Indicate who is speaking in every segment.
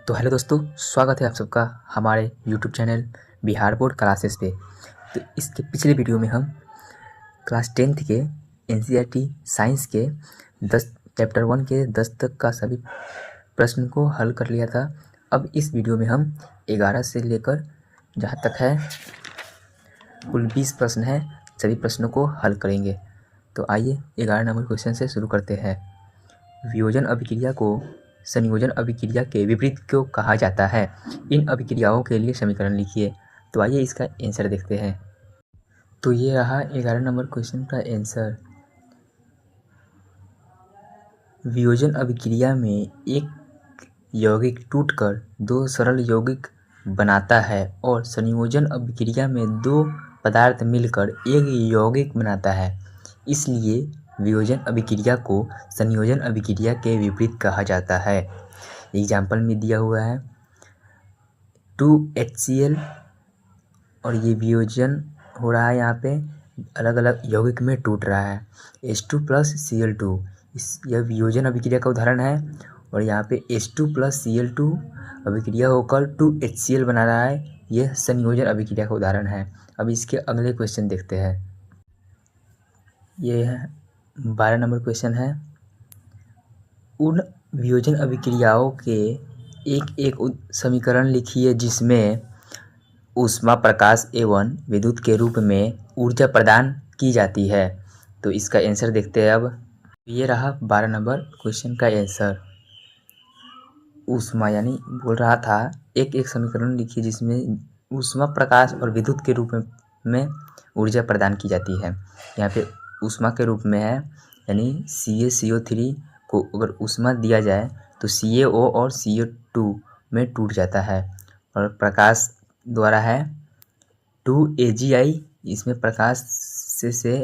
Speaker 1: तो हेलो दोस्तों, स्वागत है आप सबका हमारे YouTube channel Bihar board classes पे। तो इसके पिछले वीडियो में हम क्लास 10th के एनसीईआरटी साइंस के 10 चैप्टर 1 के 10 तक का सभी प्रश्न को हल कर लिया था। अब इस वीडियो में हम 11 से लेकर जहाँ तक है कुल 20 प्रश्न हैं, सभी प्रश्नों को हल करेंगे। तो आइए 11 नंबर क्वेश्चन से शुरू करते हैं। वियोजन अभिक्रिया को संयोजन अभिक्रिया के विपरीत क्यों कहा जाता है? इन अभिक्रियाओं के लिए समीकरण लिखिए। तो आइए इसका आंसर देखते हैं। तो ये रहा 11 नंबर क्वेश्चन का आंसर। वियोजन अभिक्रिया में एक यौगिक टूटकर दो सरल यौगिक बनाता है और संयोजन अभिक्रिया में दो पदार्थ मिलकर एक यौगिक बनाता है। इसलिए वियोजन अभिक्रिया को संयोजन अभिक्रिया के विपरीत कहा जाता है। एग्जाम्पल में दिया हुआ है 2HCl और ये वियोजन हो रहा है, यहाँ पे अलग अलग यौगिक में टूट रहा है। H2 प्लस Cl2 यह वियोजन अभिक्रिया का उदाहरण है। और यहाँ पे H2 प्लस Cl2 अभिक्रिया होकर 2HCl बना रहा है, यह संयोजन अभिक्रिया का उदाहरण है। अब इसके अगले क्वेश्चन देखते हैं। ये 12 नंबर क्वेश्चन है। उन वियोजन अभिक्रियाओं के एक समीकरण लिखिए जिसमें ऊष्मा, प्रकाश एवं विद्युत के रूप में ऊर्जा प्रदान की जाती है। तो इसका आंसर देखते हैं। अब ये रहा 12 नंबर क्वेश्चन का आंसर। ऊष्मा यानी बोल रहा था एक समीकरण लिखिए जिसमें ऊष्मा, प्रकाश और विद्युत के रूप में ऊर्जा प्रदान की जाती है। यहाँ पे ऊष्मा के रूप में है, यानी CaCO3 को अगर ऊष्मा दिया जाए तो CaO और CO2 में टूट जाता है। और प्रकाश द्वारा है 2AgI, इसमें प्रकाश से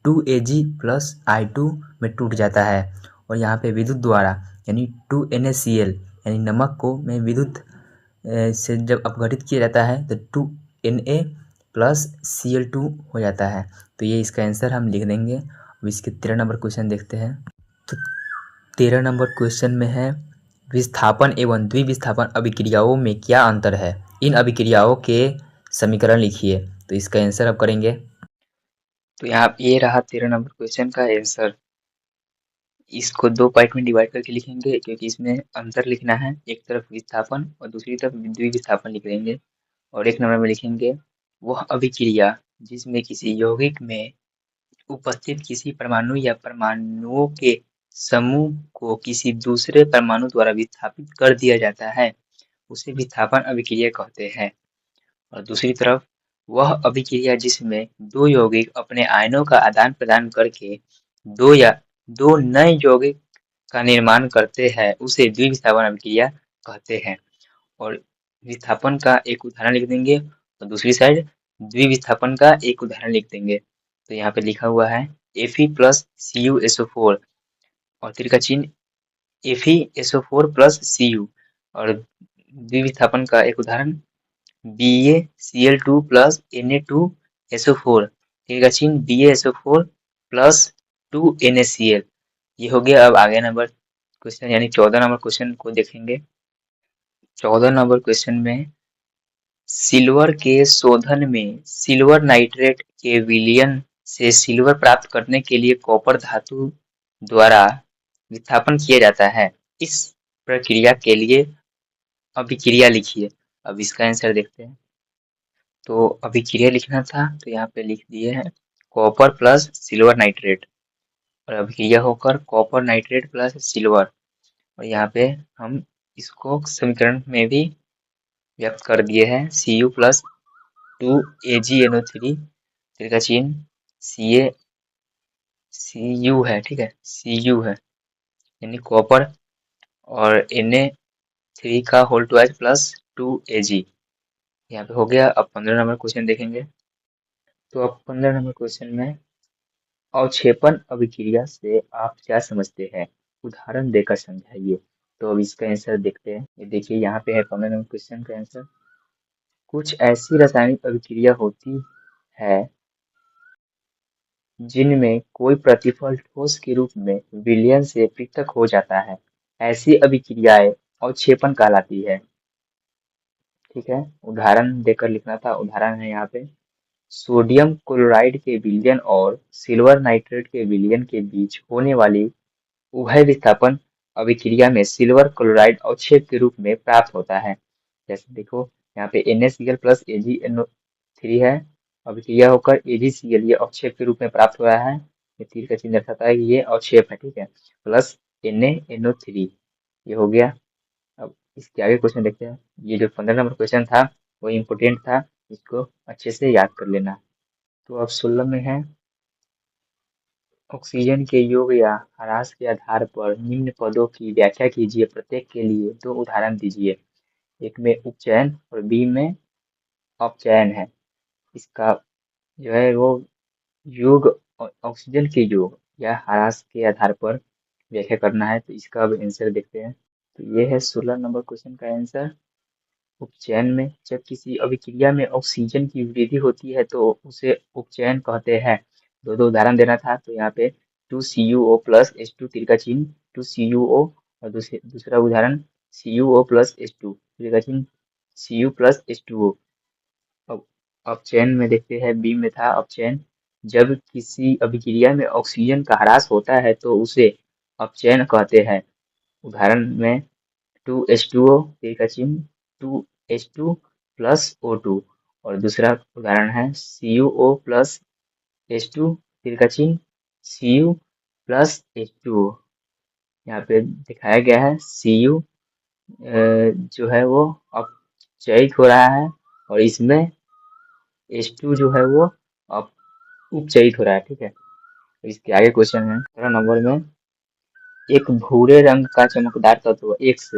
Speaker 1: 2Ag प्लस I2 में टूट जाता है। और यहाँ पे विद्युत द्वारा यानी 2NaCl यानी नमक को में विद्युत से जब अपघटित किया जाता है तो 2Na प्लस Cl2 हो जाता है। तो ये इसका आंसर हम लिख देंगे। अब इसके 13 नंबर क्वेश्चन देखते हैं। तो 13 नंबर क्वेश्चन में है विस्थापन एवं द्विविस्थापन अभिक्रियाओं में क्या अंतर है? इन अभिक्रियाओं के समीकरण लिखिए। तो इसका आंसर अब करेंगे। तो यहाँ ये रहा 13 नंबर क्वेश्चन का आंसर। इसको दो पार्ट में डिवाइड करके लिखेंगे क्योंकि इसमें अंतर लिखना है। एक तरफ विस्थापन और दूसरी तरफ द्विविस्थापन लिख देंगे। और एक नंबर में लिखेंगे वह अभिक्रिया जिसमें किसी यौगिक में उपस्थित किसी परमाणु या परमाणुओं के समूह को किसी दूसरे परमाणु द्वारा विस्थापित कर दिया जाता है, उसे विस्थापन अभिक्रिया कहते हैं। और दूसरी तरफ वह अभिक्रिया जिसमें दो यौगिक अपने आयनों का आदान प्रदान करके दो नए यौगिक का निर्माण करते हैं, उसे द्विविस्थापन अभिक्रिया कहते हैं। और विस्थापन का एक उदाहरण लिख देंगे और दूसरी साइड द्विविस्थापन का एक उदाहरण लिख देंगे। तो यहाँ पे लिखा हुआ है Fe प्लस CuSO4 और तीर का चिन्ह FeSO4 प्लस Cu। और द्विविस्थापन का एक उदाहरण BaCl2 प्लस Na2SO4 तीर का चिन्ह BaSO4 प्लस 2NaCl। ये हो गया। अब आगे नंबर क्वेश्चन यानी 14 नंबर क्वेश्चन को देखेंगे। 14 नंबर क्वेश्चन में सिल्वर के शोधन में सिल्वर नाइट्रेट के विलयन से सिल्वर प्राप्त करने के लिए कॉपर धातु द्वारा विस्थापन किया जाता है। इस प्रक्रिया के लिए अभिक्रिया लिखिए। अब इसका आंसर देखते हैं। तो अभिक्रिया लिखना था तो यहाँ पे लिख दिए हैं कॉपर प्लस सिल्वर नाइट्रेट। और अभिक्रिया होकर कॉपर नाइट्रेट प्लस सिल्वर। और यहाँ पे हम इसको समीकरण में भी व्यक्त कर दिए हैं Cu प्लस 2AgNO3 का चिन्ह Cu है, ठीक है, Cu है यानी कॉपर और Na3 का होल ट्वाइस प्लस 2Ag। यहाँ पे हो गया। अब 15 नंबर क्वेश्चन देखेंगे। तो अब 15 नंबर क्वेश्चन में अवक्षेपण अभिक्रिया से आप क्या समझते हैं, उदाहरण देकर समझाइए। तो अब इसका आंसर देखते हैं। ये देखिए यहाँ पे है 15 नंबर क्वेश्चन का आंसर। कुछ ऐसी रासायनिक अभिक्रिया होती है जिनमें कोई प्रतिफल ठोस के रूप में विलयन से पृथक हो जाता है। ऐसी अभिक्रियाएं अवक्षेपण कहलाती है। ठीक है, उदाहरण देकर लिखना था। उदाहरण है यहाँ पे, सोडियम क्लोराइड के विलयन और सिल्वर नाइट्रेट के विलयन के बीच होने वाली उभय विस्थापन अभिक्रिया में सिल्वर क्लोराइड अवक्षेप के रूप में प्राप्त होता है। जैसे देखो यहाँ पे NaCl प्लस AgNO3 है, अभिक्रिया होकर AgCl ये अवक्षेप के रूप में प्राप्त हो रहा है। ये तीर का चिन्ह दर्शाता है कि ये अवक्षेप है, ठीक है, प्लस NaNO3 ये हो गया। अब इसके आगे क्वेश्चन देखते हैं। ये जो 15 नंबर क्वेश्चन था वो इम्पोर्टेंट था, इसको अच्छे से याद कर लेना। तो अब 16 में है, ऑक्सीजन के योग या ह्रास के आधार पर निम्न पदों की व्याख्या कीजिए, प्रत्येक के लिए 2 उदाहरण दीजिए। एक में उपचयन और बी में अपचयन है। इसका जो है वो योग, ऑक्सीजन के योग या ह्रास के आधार पर व्याख्या करना है। तो इसका अब आंसर देखते हैं। तो ये है 16 नंबर क्वेश्चन का आंसर। उपचयन में जब किसी अभिक्रिया में ऑक्सीजन की वृद्धि होती है तो उसे उपचयन कहते हैं। दो उदाहरण देना था। तो यहाँ पे 2CuO प्लस H2 तीर का चिन्ह 2CuO, और दूसरा उदाहरण CuO प्लस H2 तीर का चिन्ह Cu प्लस H2O। अब अपचयन में देखते हैं, बी में था अपचयन, जब किसी अभिक्रिया में ऑक्सीजन का ह्रास होता है तो उसे अपचयन कहते हैं। उदाहरण में 2H2O तीर का चिन्ह 2H2 प्लस O2, और दूसरा उदाहरण है CuO प्लस H2 तीर का चिन्ह Cu प्लस H2O। यहाँ पे दिखाया गया है Cu जो है वो अपचयित हो रहा है, और इसमें H2 जो है वो अप उपचयित हो रहा है। ठीक है, इसके आगे क्वेश्चन है 13 नंबर में, एक भूरे रंग का चमकदार तत्व X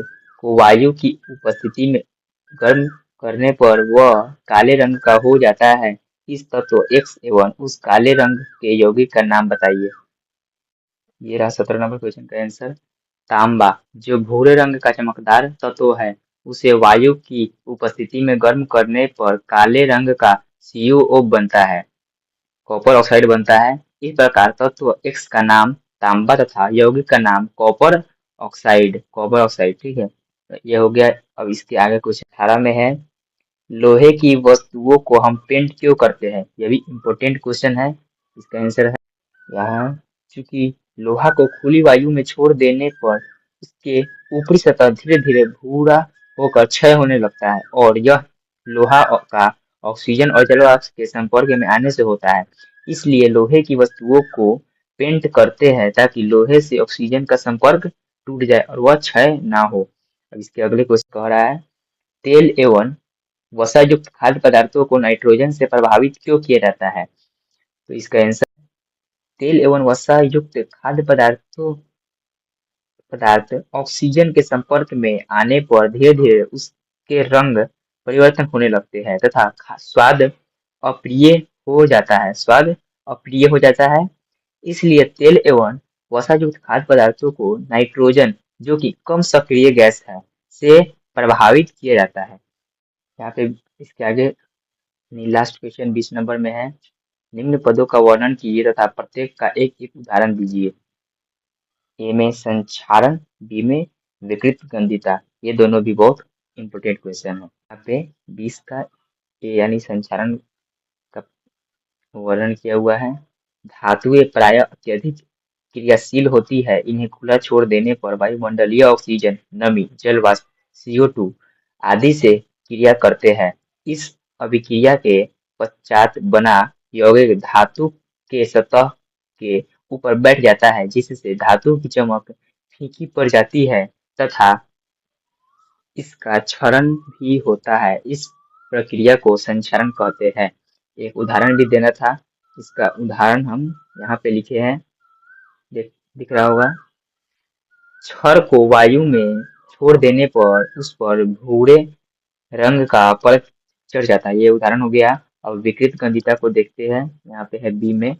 Speaker 1: को वायु की उपस्थिति में गर्म करने पर वह काले रंग का हो जाता है। इस तत्व X एवं उस काले रंग के यौगिक का नाम बताइए। ये रहा 17 नंबर क्वेश्चन का आंसर। तांबा जो भूरे रंग का चमकदार तत्व है, उसे वायु की उपस्थिति में गर्म करने पर काले रंग का CuO बनता है, कॉपर ऑक्साइड बनता है। इस प्रकार तत्व X का नाम तांबा तथा यौगिक का नाम कॉपर ऑक्साइड। ठीक है, तो ये हो गया। अब इसके आगे क्वेश्चन 18 में है, लोहे की वस्तुओं को हम पेंट क्यों करते हैं। यह भी इम्पोर्टेंट क्वेश्चन है। इसका आंसर है यहाँ, चूंकि लोहा को खुली वायु में छोड़ देने पर उसके ऊपरी सतह धीरे धीरे भूरा होकर क्षय होने लगता है, और यह लोहा का ऑक्सीजन और जल वाष्प के संपर्क में आने से होता है। इसलिए लोहे की वस्तुओं को पेंट करते हैं ताकि लोहे से ऑक्सीजन का संपर्क टूट जाए और वह क्षय ना हो। अब इसके अगले क्वेश्चन कह रहा है, तेल एवं वसा युक्त खाद्य पदार्थों को नाइट्रोजन से प्रभावित क्यों किया जाता है। तो इसका आंसर, तेल एवं वसा युक्त खाद्य पदार्थ ऑक्सीजन के संपर्क में आने पर धीरे धीरे उसके रंग परिवर्तन होने लगते हैं तथा स्वाद अप्रिय हो जाता है। इसलिए तेल एवं वसा युक्त खाद्य पदार्थों को नाइट्रोजन, जो कि कम सक्रिय गैस है, से प्रभावित किया जाता है। यहाँ पे इसके आगे लास्ट क्वेश्चन 20 नंबर में है, निम्न पदों का वर्णन कीजिए तथा प्रत्येक का एक एक उदाहरण दीजिए। ए में संक्षारण, बी में विकृत गंधिता। ये दोनों भी बहुत इंपोर्टेंट क्वेश्चन है। यहाँ पे 20 का ए यानी संक्षारण का वर्णन किया हुआ है। धातुएं प्रायः अत्यधिक क्रियाशील होती है, इन्हें खुला छोड़ देने पर वायुमंडलीय ऑक्सीजन, नमी, जल वाष्प, CO2 आदि से क्रिया करते हैं। इस अभिक्रिया के पश्चात बना यौगिक धातु के सतह के ऊपर बैठ जाता है, जिससे धातु की चमक फीकी पड़ जाती है तथा इसका क्षरण भी होता है। इस प्रक्रिया को संक्षारण कहते हैं। एक उदाहरण भी देना था, इसका उदाहरण हम यहाँ पे लिखे हैं, दिख रहा होगा। क्षर को वायु में छोड़ देने पर उस पर भूरे रंग का परत चढ़ जाता है। ये उदाहरण हो गया। अब विकृत गंधिता को देखते हैं। यहाँ पे है बी में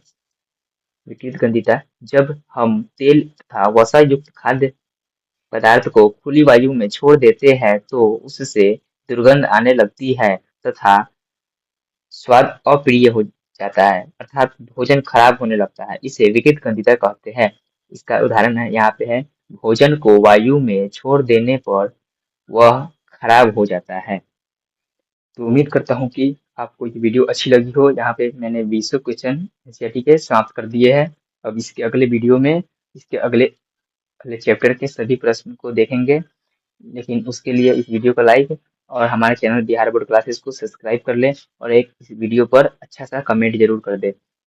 Speaker 1: विकृत गंधिता, जब हम तेल तथा वसा युक्त खाद्य पदार्थ को खुली वायु में छोड़ देते हैं तो उससे दुर्गंध आने लगती है तथा स्वाद अप्रिय हो जाता है, अर्थात भोजन खराब होने लगता है। इसे विकृत गंधिता कहते हैं। इसका उदाहरण है यहाँ पे है, भोजन को वायु में छोड़ देने पर वह खराब हो जाता है। तो उम्मीद करता हूँ कि आपको ये वीडियो अच्छी लगी हो। यहाँ पे मैंने 20 क्वेश्चन एनसीईआरटी के समाप्त कर दिए हैं। अब इसके अगले वीडियो में इसके अगले अगले चैप्टर के सभी प्रश्न को देखेंगे। लेकिन उसके लिए इस वीडियो को लाइक और हमारे चैनल बिहार बोर्ड क्लासेस को सब्सक्राइब कर लें और एक इस वीडियो पर अच्छा सा कमेंट जरूर कर दें।